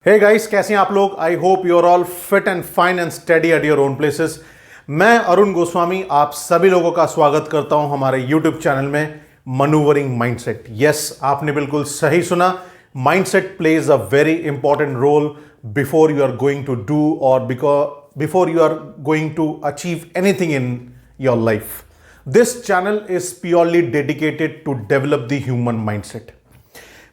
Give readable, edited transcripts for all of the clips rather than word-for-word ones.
Hey guys, कैसे हैं आप लोग। I hope you are all fit and fine and study at your own places. मैं अरुण गोस्वामी आप सभी लोगों का स्वागत करता हूं हमारे यूट्यूब चैनल में मनूवरिंग माइंडसेट। यस, आपने बिल्कुल सही सुना। Mindset plays a very important role before you are going to do और before you are going to achieve anything in your life. This channel is purely dedicated to develop the human mindset.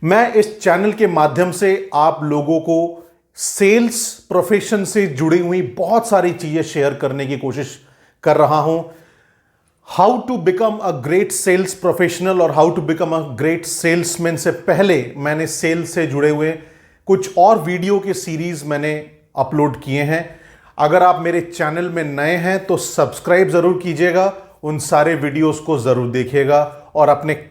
मैं इस channel के माध्यम से आप लोगों को sales profession से जुड़ी हुई बहुत सारी चीजें शेयर करने की कोशिश कर रहा हूं। How to become a great sales professional और how to become a great salesman से पहले मैंने सेल्स से जुड़े हुए कुछ और वीडियो के सीरीज मैंने अपलोड किए हैं। अगर आप मेरे चैनल में नए हैं तो सब्सक्राइब जरूर कीजिएगा, उन सारे वीडियोस को जरूर देखिएगा और अपने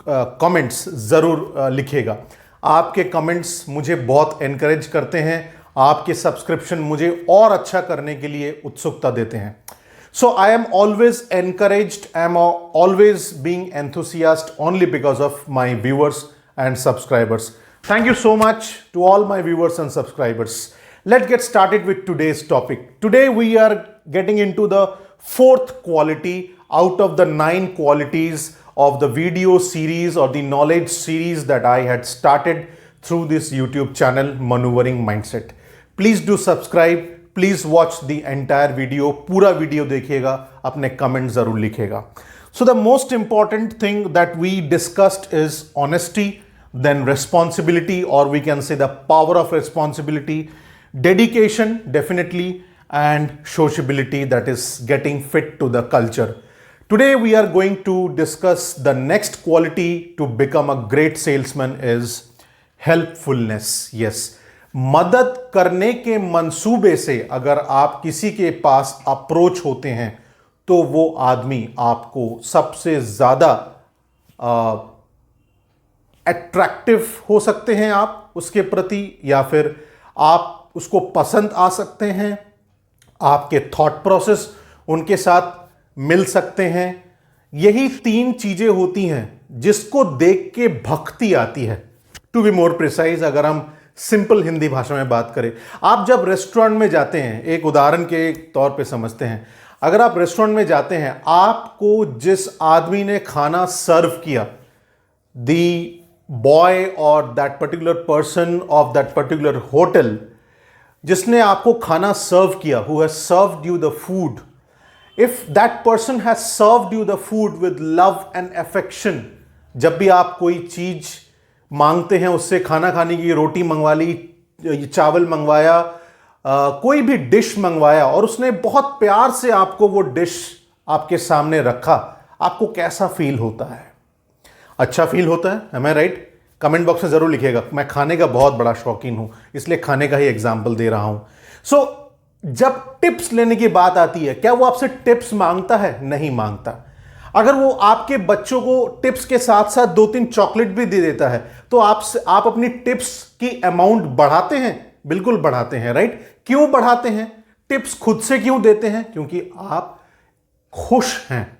कमेंट्स ज़रूर लिखिएगा। आपके कमेंट्स मुझे बहुत एनकरेज करते हैं, आपके सब्सक्रिप्शन मुझे और अच्छा करने के लिए उत्सुकता देते हैं। So I am always encouraged, I am always being enthusiast only because of my viewers and subscribers. Thank you so much to all my viewers and subscribers. Let's get started with today's topic. Today we are getting into the fourth quality out of the 9 qualities of the video series or the knowledge series that I had started through this YouTube channel, Maneuvering Mindset. Please do subscribe. Please watch the entire video. पूरा video देखिएगा, अपने comment जरूर लिखिएगा. So the most important thing that we discussed is honesty, then responsibility, or we can say the power of responsibility, dedication definitely, and sociability, that is getting fit to the culture. Today we are going to discuss the next quality to become a great salesman is helpfulness. Yes, मदद करने के मंसूबे से अगर आप किसी के पास approach होते हैं तो वो आदमी आपको सबसे ज़्यादा अट्रैक्टिव हो सकते हैं आप उसके प्रति, या फिर आप उसको पसंद आ सकते हैं, आपके थॉट प्रोसेस उनके साथ मिल सकते हैं। यही 3 चीजें होती हैं जिसको देख के भक्ति आती है। टू बी मोर प्रिसाइज, अगर हम सिंपल हिंदी भाषा में बात करें, आप जब रेस्टोरेंट में जाते हैं, एक उदाहरण के तौर पे समझते हैं, अगर आप रेस्टोरेंट में जाते हैं, आपको जिस आदमी ने खाना सर्व किया, द बॉय और that particular person of that particular hotel जिसने आपको खाना सर्व किया, who has served you the food, if that person has served you the food with love and affection, जब भी आप कोई चीज मांगते हैं उससे, खाना खाने की, रोटी मंगवा ली, चावल मंगवाया, कोई भी डिश मंगवाया और उसने बहुत प्यार से आपको वो डिश आपके सामने रखा, आपको कैसा फील होता है? अच्छा फील होता है, am I right? Comment box में जरूर लिखिएगा। मैं खाने का बहुत बड़ा शौकीन हूं, इसलिए खाने का ही एग्जाम्पल दे रहा हूं। सो जब टिप्स लेने की बात आती है, क्या वो आपसे टिप्स मांगता है? नहीं मांगता। अगर वो आपके बच्चों को टिप्स के साथ साथ 2-3 चॉकलेट भी दे देता है तो आप अपनी टिप्स की अमाउंट बढ़ाते हैं? बिल्कुल बढ़ाते हैं, राइट? क्यों बढ़ाते हैं? टिप्स खुद से क्यों देते हैं? क्योंकि आप खुश हैं।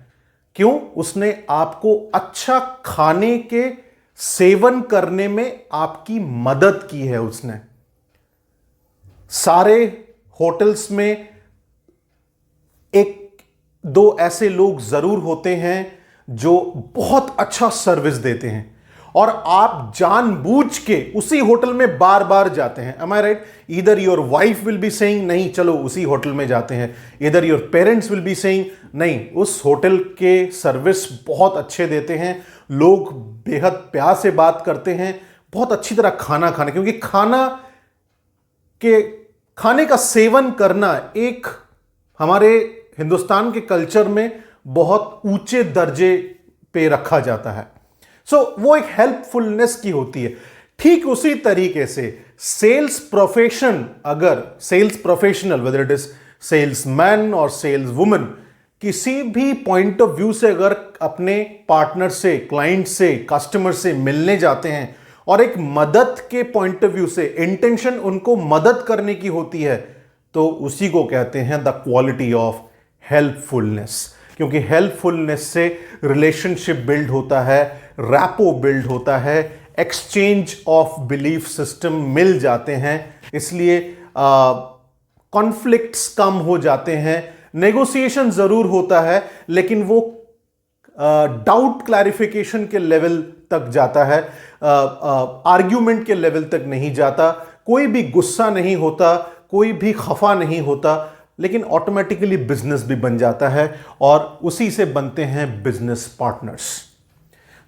क्यों? उसने आपको अच्छा खाने के सेवन करने में आपकी मदद की है। उसने सारे होटल्स में 1-2 ऐसे लोग जरूर होते हैं जो बहुत अच्छा सर्विस देते हैं और आप जानबूझ के उसी होटल में बार बार जाते हैं। Am I right? Either your wife will be saying नहीं चलो उसी होटल में जाते हैं, either your parents will be saying नहीं उस होटल के सर्विस बहुत अच्छे देते हैं, लोग बेहद प्यार से बात करते हैं, बहुत अच्छी तरह खाना खाने, क्योंकि खाने का सेवन करना एक हमारे हिंदुस्तान के कल्चर में बहुत ऊंचे दर्जे पे रखा जाता है। सो वो एक हेल्पफुलनेस की होती है। ठीक उसी तरीके से सेल्स प्रोफेशन, अगर sales professional, whether it is salesman और सेल्स वुमन, किसी भी पॉइंट ऑफ व्यू से अगर अपने पार्टनर से, क्लाइंट से, कस्टमर से मिलने जाते हैं और एक मदद के पॉइंट ऑफ व्यू से इंटेंशन उनको मदद करने की होती है, तो उसी को कहते हैं द क्वालिटी ऑफ हेल्पफुलनेस। क्योंकि हेल्पफुलनेस से रिलेशनशिप बिल्ड होता है, रैपो बिल्ड होता है, एक्सचेंज ऑफ बिलीफ सिस्टम मिल जाते हैं, इसलिए कॉन्फ्लिक्ट्स कम हो जाते हैं। नेगोशिएशन जरूर होता है लेकिन वो डाउट क्लैरिफिकेशन के लेवल तक जाता है, आर्ग्यूमेंट के लेवल तक नहीं जाता। कोई भी गुस्सा नहीं होता, कोई भी खफा नहीं होता, लेकिन ऑटोमेटिकली बिजनेस भी बन जाता है और उसी से बनते हैं business partners.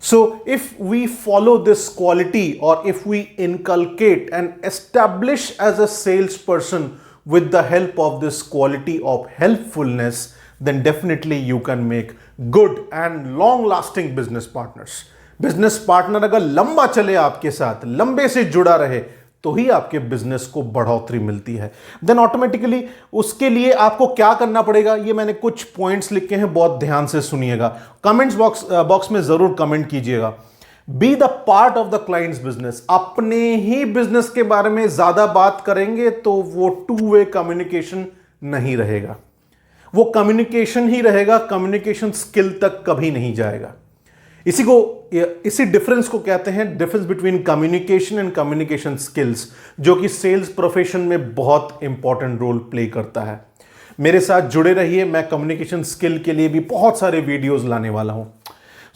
So if we follow this quality or if we inculcate and establish as a salesperson with the help of this quality of helpfulness, then definitely you can make good and long lasting business partners. Business partner अगर लंबा चले आपके साथ, लंबे से जुड़ा रहे, तो ही आपके बिजनेस को बढ़ोतरी मिलती है। देन ऑटोमेटिकली उसके लिए आपको क्या करना पड़ेगा, ये मैंने कुछ पॉइंट्स लिखे हैं, बहुत ध्यान से सुनिएगा। कमेंट्स बॉक्स में जरूर कमेंट कीजिएगा। Be the part of the clients business. अपने ही बिजनेस के बारे में ज्यादा बात करेंगे तो वो टू वे कम्युनिकेशन नहीं रहेगा, वो कम्युनिकेशन ही रहेगा, कम्युनिकेशन स्किल तक कभी नहीं जाएगा। इसी डिफरेंस को कहते हैं difference between communication and communication skills, जो कि सेल्स प्रोफेशन में बहुत इंपॉर्टेंट रोल प्ले करता है। मेरे साथ जुड़े रहिए, मैं कम्युनिकेशन स्किल के लिए भी बहुत सारे वीडियोस लाने वाला हूं।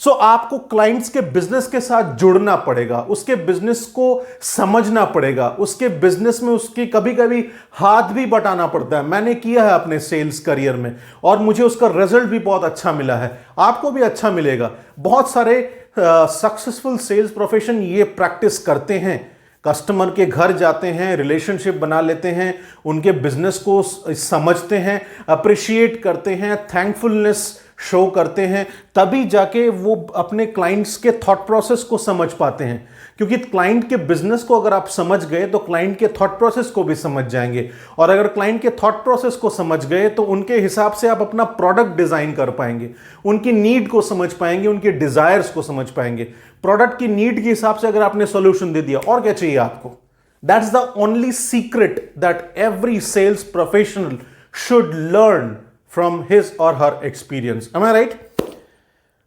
सो आपको क्लाइंट्स के बिजनेस के साथ जुड़ना पड़ेगा, उसके बिजनेस को समझना पड़ेगा, उसके बिजनेस में उसकी कभी कभी हाथ भी बटाना पड़ता है। मैंने किया है अपने सेल्स करियर में और मुझे उसका रिजल्ट भी बहुत अच्छा मिला है, आपको भी अच्छा मिलेगा। बहुत सारे सक्सेसफुल सेल्स प्रोफेशन ये प्रैक्टिस करते हैं, कस्टमर के घर जाते हैं, रिलेशनशिप बना लेते हैं, उनके बिजनेस को समझते हैं, अप्रिशिएट करते हैं, थैंकफुलनेस शो करते हैं, तभी जाके वो अपने क्लाइंट्स के थॉट प्रोसेस को समझ पाते हैं। क्योंकि क्लाइंट के बिजनेस को अगर आप समझ गए तो क्लाइंट के थॉट प्रोसेस को भी समझ जाएंगे, और अगर क्लाइंट के थॉट प्रोसेस को समझ गए तो उनके हिसाब से आप अपना प्रोडक्ट डिजाइन कर पाएंगे, उनकी नीड को समझ पाएंगे, उनके डिजायर्स को समझ पाएंगे। प्रोडक्ट की नीड के हिसाब से अगर आपने सॉल्यूशन दे दिया, और क्या चाहिए आपको? That's the only secret that every sales professional should learn from his or her experience. Am I right?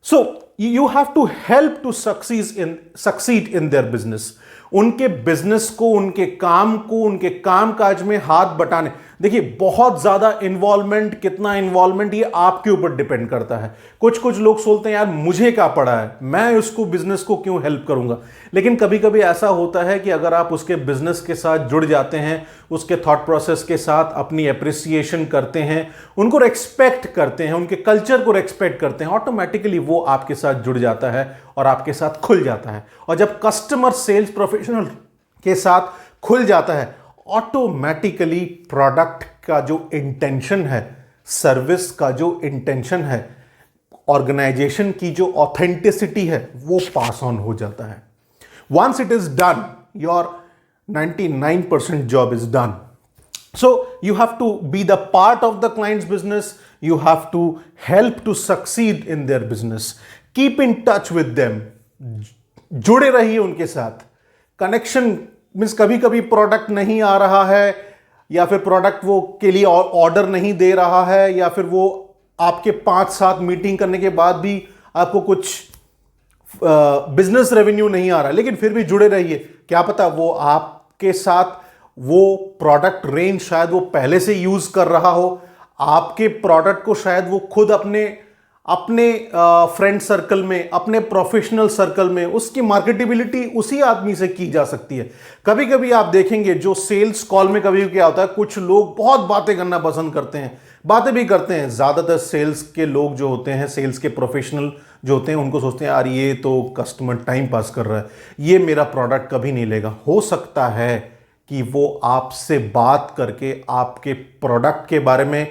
So you have to help to succeed in their business. उनके बिजनेस को, उनके काम को, उनके काम काज में हाथ बटाने। देखिए, बहुत ज्यादा इन्वॉल्वमेंट, कितना इन्वॉल्वमेंट, ये आपके ऊपर डिपेंड करता है। कुछ लोग सोचते हैं यार मुझे क्या पड़ा है, मैं उसको बिजनेस को क्यों हेल्प करूंगा। लेकिन कभी कभी ऐसा होता है कि अगर आप उसके बिजनेस के साथ जुड़ जाते हैं, उसके थॉट प्रोसेस के साथ अपनी एप्रिसिएशन करते हैं, उनको रेस्पेक्ट करते हैं, उनके कल्चर को रेस्पेक्ट करते हैं, ऑटोमेटिकली वो आपके साथ जुड़ जाता है और आपके साथ खुल जाता है। और जब कस्टमर सेल्स प्रोफेशनल के साथ खुल जाता है, ऑटोमेटिकली प्रोडक्ट का जो इंटेंशन है, सर्विस का जो इंटेंशन है, ऑर्गेनाइजेशन की जो ऑथेंटिसिटी है, वो पास ऑन हो जाता है। Once it is done, your 99% job is done. So you have to be the part of the client's business. You have to help to succeed in their business. Keep in touch with them. जुड़े रहिए उनके साथ। Connection means कभी कभी product नहीं आ रहा है, या फिर प्रोडक्ट वो के लिए ऑर्डर नहीं दे रहा है, या फिर वो आपके 5-7 मीटिंग करने के बाद भी आपको कुछ बिजनेस रेवेन्यू नहीं आ रहा है, लेकिन फिर भी जुड़े रहिए। क्या पता वो आपके साथ वो प्रोडक्ट रेंज शायद वो पहले से यूज कर रहा हो, आपके प्रोडक्ट को शायद वो खुद अपने फ्रेंड सर्कल में, अपने प्रोफेशनल सर्कल में, उसकी मार्केटेबिलिटी उसी आदमी से की जा सकती है। कभी कभी आप देखेंगे जो सेल्स कॉल में कभी क्या होता है, कुछ लोग बहुत बातें करना पसंद करते हैं, बातें भी करते हैं। ज्यादातर सेल्स के लोग जो होते हैं, सेल्स के प्रोफेशनल जो होते हैं, उनको सोचते हैं यार ये तो कस्टमर टाइम पास कर रहा है, ये मेरा प्रोडक्ट कभी नहीं लेगा। हो सकता है कि वो आपसे बात करके आपके प्रोडक्ट के बारे में,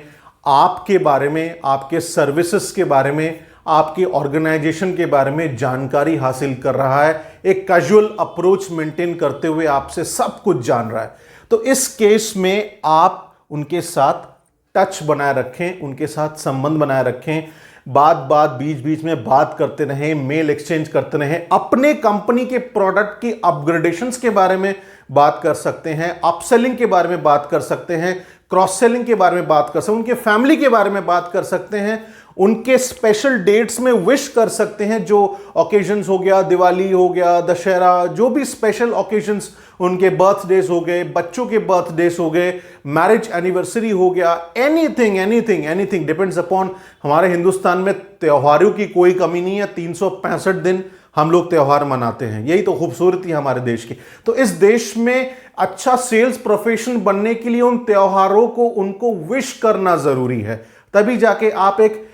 आपके बारे में, आपके सर्विसेज के बारे में, आपके ऑर्गेनाइजेशन के बारे में जानकारी हासिल कर रहा है, एक कैजुअल अप्रोच मेंटेन करते हुए आपसे सब कुछ जान रहा है। तो इस केस में आप उनके साथ टच बनाए रखें, उनके साथ संबंध बनाए रखें, बात बीच बीच में बात करते रहें, मेल एक्सचेंज करते रहें। अपने कंपनी के प्रोडक्ट की अपग्रेडेशंस के बारे में बात कर सकते हैं, अपसेलिंग के बारे में बात कर सकते हैं, क्रॉस सेलिंग के बारे में बात कर सकते हैं, उनके फैमिली के बारे में बात कर सकते हैं, उनके स्पेशल डेट्स में विश कर सकते हैं। जो ओकेजन्स हो गया, दिवाली हो गया, दशहरा, जो भी स्पेशल ओकेजन्स, उनके बर्थडेज हो गए, बच्चों के बर्थडेज हो गए, मैरिज एनिवर्सरी हो गया, anything anything anything depends upon. हमारे हिंदुस्तान में त्योहारों की कोई कमी नहीं है। 365 दिन हम लोग त्योहार मनाते हैं, यही तो खूबसूरती है हमारे देश की। तो इस देश में अच्छा सेल्स प्रोफेशन बनने के लिए उन त्योहारों को उनको विश करना जरूरी है, तभी जाके आप एक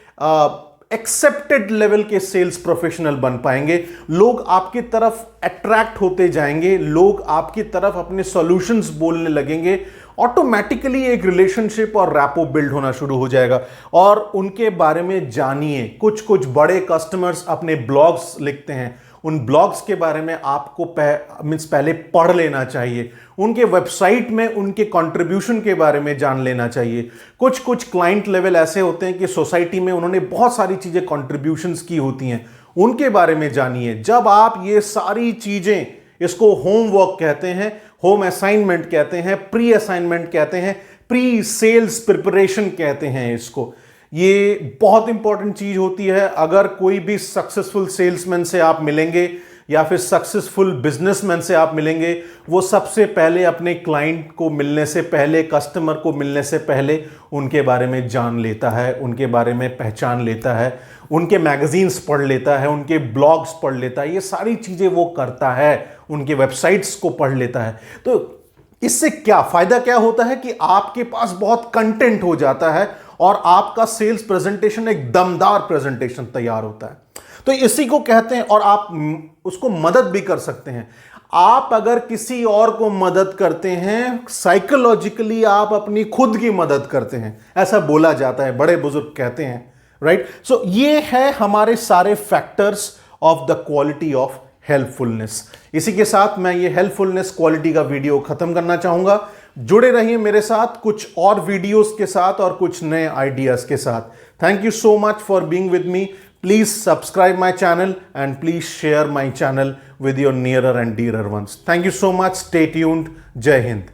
एक्सेप्टेड लेवल के सेल्स प्रोफेशनल बन पाएंगे। लोग आपकी तरफ अट्रैक्ट होते जाएंगे, लोग आपकी तरफ अपने सॉल्यूशंस बोलने लगेंगे, ऑटोमेटिकली एक रिलेशनशिप और रैपो बिल्ड होना शुरू हो जाएगा। और उनके बारे में जानिए। कुछ कुछ बड़े कस्टमर्स अपने ब्लॉग्स लिखते हैं, उन ब्लॉग्स के बारे में आपको पहले पढ़ लेना चाहिए। उनके वेबसाइट में उनके कंट्रीब्यूशन के बारे में जान लेना चाहिए। कुछ कुछ क्लाइंट लेवल ऐसे होते हैं कि सोसाइटी में उन्होंने बहुत सारी चीजें कंट्रीब्यूशंस की होती हैं, उनके बारे में जानिए। जब आप ये सारी चीजें, इसको होमवर्क कहते हैं, होम असाइनमेंट कहते हैं, प्री असाइनमेंट कहते हैं, प्री सेल्स प्रिपरेशन कहते हैं इसको। ये बहुत इंपॉर्टेंट चीज होती है। अगर कोई भी सक्सेसफुल सेल्समैन से आप मिलेंगे या फिर सक्सेसफुल बिजनेसमैन से आप मिलेंगे, वो सबसे पहले अपने क्लाइंट को मिलने से पहले, कस्टमर को मिलने से पहले उनके बारे में जान लेता है, उनके बारे में पहचान लेता है, उनके मैगजीन्स पढ़ लेता है, उनके ब्लॉग्स पढ़ लेता है, ये सारी चीजें वो करता है, उनके वेबसाइट्स को पढ़ लेता है। तो इससे क्या फायदा क्या होता है कि आपके पास बहुत कंटेंट हो जाता है और आपका सेल्स प्रेजेंटेशन एक दमदार प्रेजेंटेशन तैयार होता है। तो इसी को कहते हैं, और आप उसको मदद भी कर सकते हैं। आप अगर किसी और को मदद करते हैं, साइकोलॉजिकली आप अपनी खुद की मदद करते हैं, ऐसा बोला जाता है, बड़े बुजुर्ग कहते हैं, राइट। सो ये है हमारे सारे factors of the quality of helpfulness. इसी के साथ मैं ये हेल्पफुलनेस क्वालिटी का वीडियो खत्म करना चाहूंगा। जुड़े रहिए मेरे साथ कुछ और वीडियोस के साथ और कुछ नए आइडियाज के साथ। Thank you so much for being with me. Please subscribe my channel and please share my channel with your nearer and dearer ones. Thank you so much. Stay tuned. Jai Hind.